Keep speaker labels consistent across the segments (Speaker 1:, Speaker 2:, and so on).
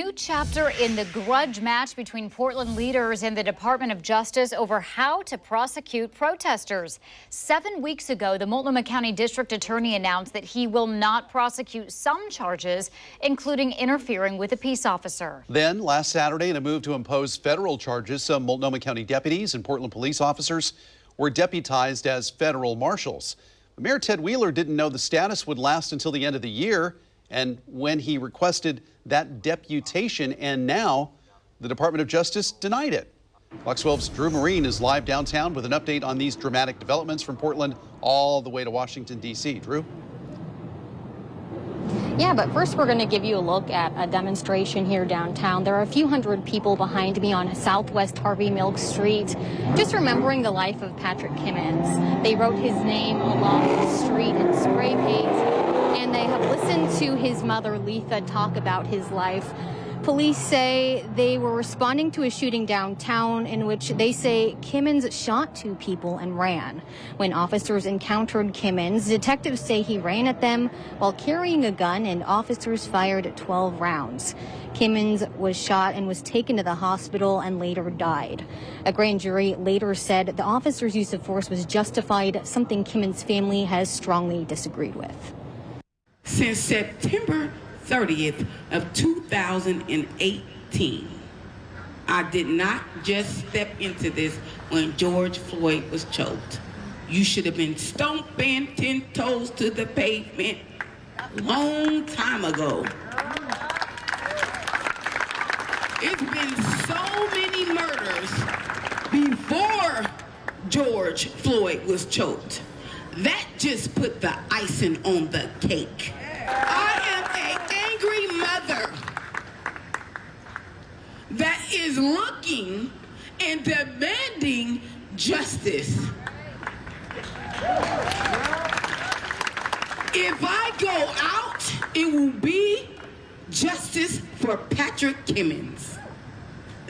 Speaker 1: New chapter in the grudge match between Portland leaders and the Department of Justice over how to prosecute protesters. 7 weeks ago, the Multnomah County District Attorney announced that he will not prosecute some charges, including interfering with a peace officer.
Speaker 2: Then, last Saturday, in a move to impose federal charges, some Multnomah County deputies and Portland police officers were deputized as federal marshals. Mayor Ted Wheeler didn't know the status would last until the end of the year, and when he requested that deputation, and now the Department of Justice denied it. Fox 12's Drew Marine is live downtown with an update on these dramatic developments from Portland all the way to Washington, D.C. Drew?
Speaker 3: Yeah, but first we're going to give you a look at a demonstration here downtown. There are a few hundred people behind me on Southwest Harvey Milk Street, just remembering the life of Patrick Kimmons. They wrote his name along the street in spray paint, and they have listened to his mother, Letha, talk about his life. Police say they were responding to a shooting downtown in which they say Kimmons shot two people and ran. When officers encountered Kimmons, detectives say he ran at them while carrying a gun, and officers fired 12 rounds. Kimmons was shot and was taken to the hospital and later died. A grand jury later said the officers' use of force was justified, something Kimmons' family has strongly disagreed with.
Speaker 4: Since September 30th of 2018, I did not just step into this when George Floyd was choked. You should have been stomping 10 toes to the pavement long time ago. It's been so many murders before George Floyd was choked. That just put the icing on the cake. I am an angry mother that is looking and demanding justice. If I go out, it will be justice for Patrick Kimmons.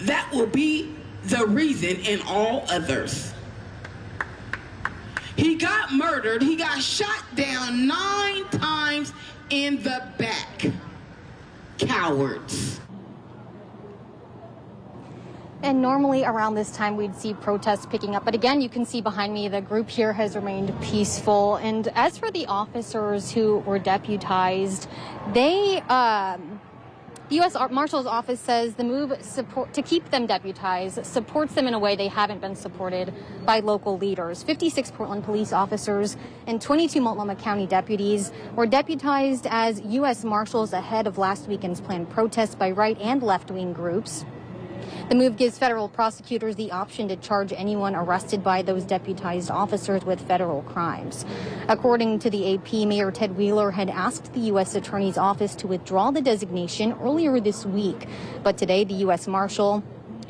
Speaker 4: That will be the reason, and all others. He got murdered. He got shot down 9 times in the back. Cowards.
Speaker 3: And normally around this time we'd see protests picking up, but again, you can see behind me the group here has remained peaceful. And as for the officers who were deputized, they the U.S. Marshal's Office says the move to keep them deputized supports them in a way they haven't been supported by local leaders. 56 Portland police officers and 22 Multnomah County deputies were deputized as U.S. Marshals ahead of last weekend's planned protests by right and left-wing groups. The move gives federal prosecutors the option to charge anyone arrested by those deputized officers with federal crimes. According to the AP, Mayor Ted Wheeler had asked the U.S. Attorney's Office to withdraw the designation earlier this week. But today, the U.S. Marshal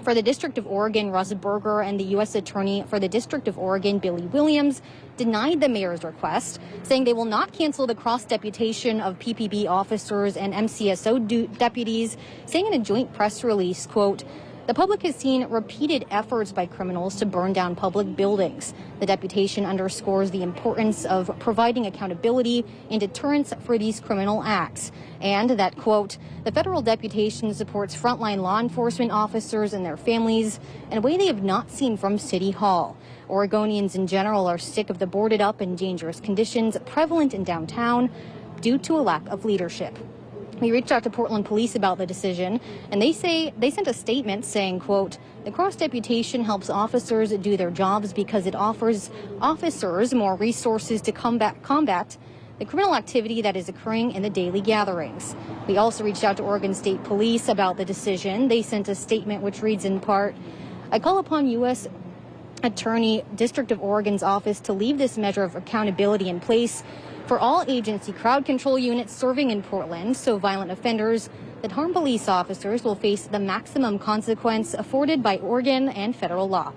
Speaker 3: for the District of Oregon, Russ Berger, and the U.S. Attorney for the District of Oregon, Billy Williams, denied the mayor's request, saying they will not cancel the cross-deputation of PPB officers and MCSO deputies, saying in a joint press release, quote, "The public has seen repeated efforts by criminals to burn down public buildings. The deputation underscores the importance of providing accountability and deterrence for these criminal acts." And that, quote, "The federal deputation supports frontline law enforcement officers and their families in a way they have not seen from City Hall. Oregonians in general are sick of the boarded up and dangerous conditions prevalent in downtown due to a lack of leadership." We reached out to Portland police about the decision, and they say they sent a statement saying, quote, "The cross-deputation helps officers do their jobs because it offers officers more resources to combat the criminal activity that is occurring in the daily gatherings." We also reached out to Oregon State Police about the decision. They sent a statement which reads in part, "I call upon U.S. Attorney District of Oregon's office to leave this measure of accountability in place for all agency crowd control units serving in Portland, so violent offenders that harm police officers will face the maximum consequence afforded by Oregon and federal law."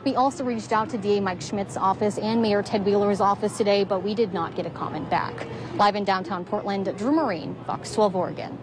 Speaker 3: We also reached out to DA Mike Schmidt's office and Mayor Ted Wheeler's office today, but we did not get a comment back. Live in downtown Portland, Drew Marine, Fox 12 Oregon.